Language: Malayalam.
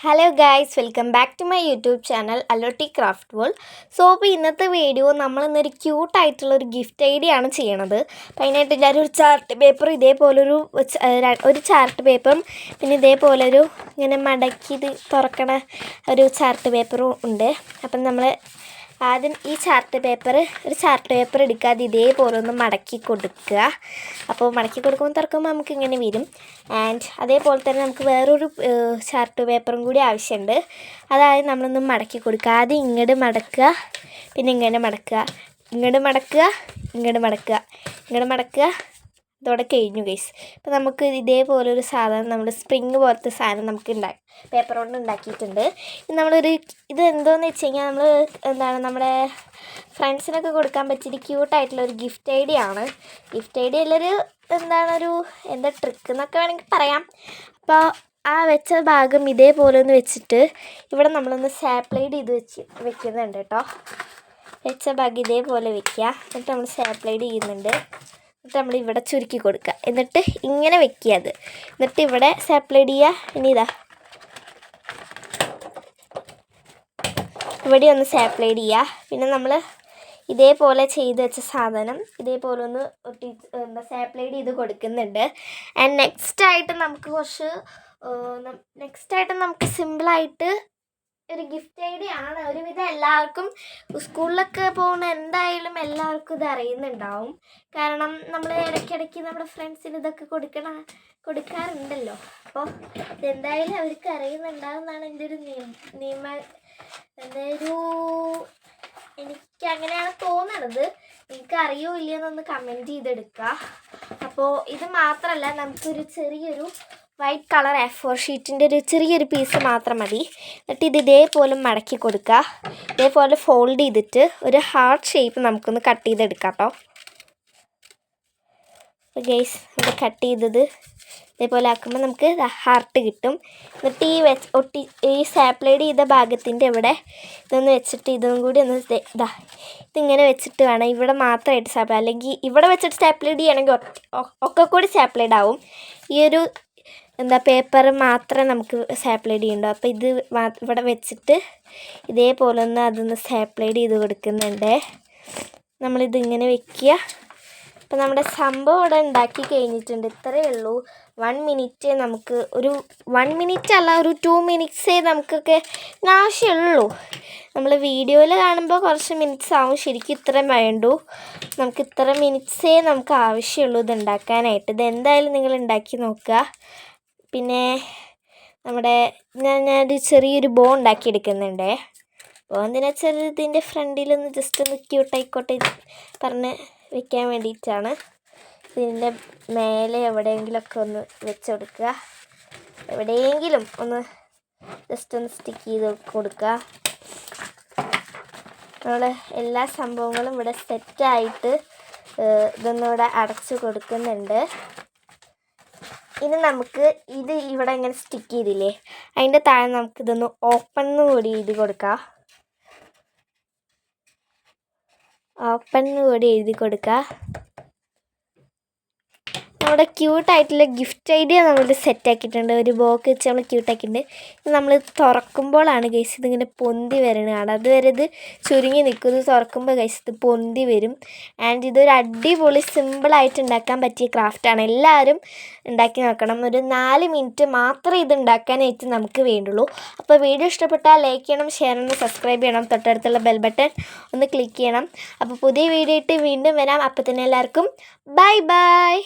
Hello guys, welcome back to my YouTube channel alotty craft world. So അപ്പോൾ ഇന്നത്തെ വീഡിയോ നമ്മളിന്നൊരു ക്യൂട്ടായിട്ടുള്ളൊരു ഗിഫ്റ്റ് ഐഡിയ ആണ് ചെയ്യണത്. അപ്പോൾ അതിനായിട്ട് ഞാനൊരു ചാർട്ട് പേപ്പർ, ഇതേപോലൊരു ഒരു ചാർട്ട് പേപ്പറും പിന്നെ ഇതേപോലൊരു ഇങ്ങനെ മടക്കി ഇത് തുറക്കണ ഒരു ചാർട്ട് പേപ്പറും ഉണ്ട്. അപ്പം നമ്മൾ ആദ്യം ഈ ഒരു ചാർട്ട് പേപ്പർ എടുക്കാതെ ഇതേപോലെ ഒന്ന് മടക്കി കൊടുക്കുക. അപ്പോൾ മടക്കി കൊടുക്കുമ്പോൾ തുറക്കുമ്പോൾ നമുക്ക് ഇങ്ങനെ വരും. ആൻഡ് അതേപോലെ തന്നെ നമുക്ക് വേറൊരു ചാർട്ട് പേപ്പറും കൂടി ആവശ്യമുണ്ട്. അതായത് നമ്മളൊന്ന് മടക്കി കൊടുക്കുക. ആദ്യം ഇങ്ങോട്ട് മടക്കുക, പിന്നെ ഇങ്ങനെ മടക്കുക, ഇങ്ങോട്ട് മടക്കുക, ഇങ്ങോട്ട് മടക്കുക, ഇങ്ങോട്ട് മടക്കുക. ഇതോടെ കഴിഞ്ഞു ഗൈസ്. അപ്പോൾ നമുക്ക് ഇതേപോലൊരു സാധനം, നമ്മുടെ സ്പ്രിങ് പോലത്തെ സാധനം നമുക്ക് പേപ്പർ കൊണ്ട് ഉണ്ടാക്കിയിട്ടുണ്ട്. ഇത് എന്തോന്ന് വെച്ച് കഴിഞ്ഞാൽ നമ്മുടെ ഫ്രണ്ട്സിനൊക്കെ കൊടുക്കാൻ പറ്റിയ ക്യൂട്ടായിട്ടുള്ളൊരു ഗിഫ്റ്റ് ഐഡിയ ആണ്. ഗിഫ്റ്റ് ഐഡിയ ഉള്ളൊരു എന്താ ട്രിക്ക് എന്നൊക്കെ വേണമെങ്കിൽ പറയാം. അപ്പോൾ ആ വെച്ച ഭാഗം ഇതേപോലെ ഒന്ന് വെച്ചിട്ട് ഇവിടെ നമ്മളൊന്ന് സാപ്ലൈഡ് ചെയ്ത് വെക്കുന്നുണ്ട് കേട്ടോ. വെച്ച ഭാഗം ഇതേപോലെ വെക്കുക. എന്നിട്ട് നമ്മൾ സാപ്ലൈഡ് ചെയ്യുന്നുണ്ട്. എന്നിട്ട് നമ്മൾ ഇവിടെ ചുരുക്കി കൊടുക്കുക. എന്നിട്ട് ഇങ്ങനെ വെക്കുക. എന്നിട്ട് ഇവിടെ സാപ്ലൈഡ് ചെയ്യുക. ഇനി ഇവിടെ ഒന്ന് സാപ്ലൈഡ് ചെയ്യുക. പിന്നെ നമ്മൾ ഇതേപോലെ ചെയ്ത് വെച്ച സാധനം ഇതേപോലെ ഒന്ന് സാപ്ലൈഡ് ചെയ്ത് കൊടുക്കുന്നുണ്ട്. ആൻഡ് നെക്സ്റ്റായിട്ട് നമുക്ക് സിമ്പിളായിട്ട് ഒരു ഗിഫ്റ്റ് ഐഡിയ ആണ്. ഒരുവിധം എല്ലാവർക്കും സ്കൂളിലൊക്കെ പോകുന്ന എന്തായാലും എല്ലാവർക്കും ഇത് അറിയുന്നുണ്ടാവും. കാരണം നമ്മൾ ഇടയ്ക്കിടയ്ക്ക് നമ്മുടെ ഫ്രണ്ട്സിന് ഇതൊക്കെ കൊടുക്കാറുണ്ടല്ലോ. അപ്പോൾ ഇതെന്തായാലും അവർക്ക് അറിയുന്നുണ്ടാവും എന്നാണ് എൻ്റെ ഒരു എനിക്ക് അങ്ങനെയാണ് തോന്നണത്. നിങ്ങൾക്ക് അറിയോ ഇല്ലയെന്നൊന്ന് കമൻറ്റ് ചെയ്തെടുക്കുക. അപ്പോൾ ഇത് മാത്രമല്ല, നമുക്കൊരു ചെറിയൊരു വൈറ്റ് കളർ A4 ഷീറ്റിൻ്റെ ഒരു ചെറിയൊരു പീസ് മാത്രം മതി. എന്നിട്ട് ഇതേപോലെ മടക്കി കൊടുക്കുക. ഇതേപോലെ ഫോൾഡ് ചെയ്തിട്ട് ഒരു ഹാർട്ട് ഷേപ്പ് നമുക്കൊന്ന് കട്ട് ചെയ്തെടുക്കാം കേട്ടോ. ഗൈസ്, ഇത് കട്ട് ചെയ്തത് ഇതേപോലെ ആക്കുമ്പോൾ നമുക്ക് ഹാർട്ട് കിട്ടും. എന്നിട്ട് ഈ സാപ്ലൈഡ് ചെയ്ത ഭാഗത്തിൻ്റെ ഇവിടെ ഇതൊന്ന് വെച്ചിട്ട് ഇതും കൂടി ഒന്ന് ഇതിങ്ങനെ വെച്ചിട്ട് വേണം ഇവിടെ മാത്രമായിട്ട് അല്ലെങ്കിൽ ഇവിടെ വെച്ചിട്ട് സാപ്ലൈഡ് ചെയ്യണമെങ്കിൽ ഒക്കെ കൂടി സാപ്ലൈഡ് ആവും. ഈ ഒരു പേപ്പർ മാത്രമേ നമുക്ക് സാപ്ലൈഡ് ചെയ്യണ്ടോ. അപ്പോൾ ഇത് ഇവിടെ വെച്ചിട്ട് ഇതേപോലെ ഒന്ന് അതൊന്ന് സാപ്ലൈഡ് ചെയ്ത് കൊടുക്കുന്നുണ്ട്. നമ്മളിതിങ്ങനെ വെക്കുക. അപ്പോൾ നമ്മുടെ സംഭവം ഇവിടെ ഉണ്ടാക്കി കഴിഞ്ഞിട്ടുണ്ട്. ഇത്രയേ ഉള്ളൂ. 1 മിനിറ്റ് നമുക്ക് ഒരു 1 മിനിറ്റ് അല്ല, ഒരു 2 മിനിറ്റ്സേ നമുക്കൊക്കെ ആവശ്യമുള്ളൂ. നമ്മൾ വീഡിയോയിൽ കാണുമ്പോൾ കുറച്ച് മിനിറ്റ്സ് ആവും. ശരിക്കും ഇത്രയും വേണ്ടൂ. നമുക്ക് ഇത്ര മിനിറ്റ്സേ നമുക്ക് ആവശ്യമുള്ളൂ ഇത് ഉണ്ടാക്കാനായിട്ട്. ഇതെന്തായാലും നിങ്ങൾ ഉണ്ടാക്കി നോക്കുക. പിന്നെ ഞാനൊരു ചെറിയൊരു ബോ ഉണ്ടാക്കിയെടുക്കുന്നുണ്ട്. അപ്പോൾ എന്തിനാ വെച്ചാൽ ഇതിൻ്റെ ഫ്രണ്ടിലൊന്ന് ജസ്റ്റ് ഒന്ന് ക്യൂട്ടായിക്കോട്ടെ പറഞ്ഞ് വെക്കാൻ വേണ്ടിയിട്ടാണ്. ഇതിൻ്റെ മേലെ എവിടെയെങ്കിലുമൊക്കെ ഒന്ന് വെച്ച് കൊടുക്കുക. എവിടെയെങ്കിലും ഒന്ന് ജസ്റ്റ് ഒന്ന് സ്റ്റിക്ക് ചെയ്ത് കൊടുക്കുക. നമ്മൾ എല്ലാ സംഭവങ്ങളും ഇവിടെ സെറ്റായിട്ട് ഇതൊന്നിവിടെ അടച്ചു കൊടുക്കുന്നുണ്ട്. ഇനി നമുക്ക് ഇത് ഇവിടെ ഇങ്ങനെ സ്റ്റിക്ക് ചെയ്തില്ലേ, അതിൻ്റെ താഴെ നമുക്കിതൊന്ന് ഓപ്പൺ കൂടി എഴുതി കൊടുക്കാം. നമ്മുടെ ക്യൂട്ടായിട്ടുള്ള ഗിഫ്റ്റ് ഐഡിയ നമ്മൾ സെറ്റാക്കിയിട്ടുണ്ട്. ഒരു ബോക്സ് വെച്ച് നമ്മൾ ക്യൂട്ടാക്കിയിട്ടുണ്ട്. ഇത് നമ്മൾ തുറക്കുമ്പോഴാണ് ഗൈസ് ഇതിങ്ങനെ പൊന്തി വരണതാണ്. അതുവരെ ഇത് ചുരുങ്ങി നിൽക്കും. ഇത് തുറക്കുമ്പോൾ ഗൈസ് ഇത് പൊന്തി വരും. ആൻഡ് ഇതൊരു അടിപൊളി സിമ്പിളായിട്ട് ഉണ്ടാക്കാൻ പറ്റിയ ക്രാഫ്റ്റാണ്. എല്ലാവരും ഉണ്ടാക്കി നോക്കണം. ഒരു 4 മിനിറ്റ് മാത്രമേ ഇത് ഉണ്ടാക്കാനായിട്ട് നമുക്ക് വേണ്ടുള്ളൂ. അപ്പോൾ വീഡിയോ ഇഷ്ടപ്പെട്ടാൽ ലൈക്ക് ചെയ്യണം, ഷെയർ ചെയ്യണം, സബ്സ്ക്രൈബ് ചെയ്യണം, തൊട്ടടുത്തുള്ള ബെൽ ബട്ടൺ ഒന്ന് ക്ലിക്ക് ചെയ്യണം. അപ്പോൾ പുതിയ വീഡിയോ ആയിട്ട് വീണ്ടും വരാം. അപ്പോൾ തന്നെ എല്ലാവർക്കും ബൈ ബൈ.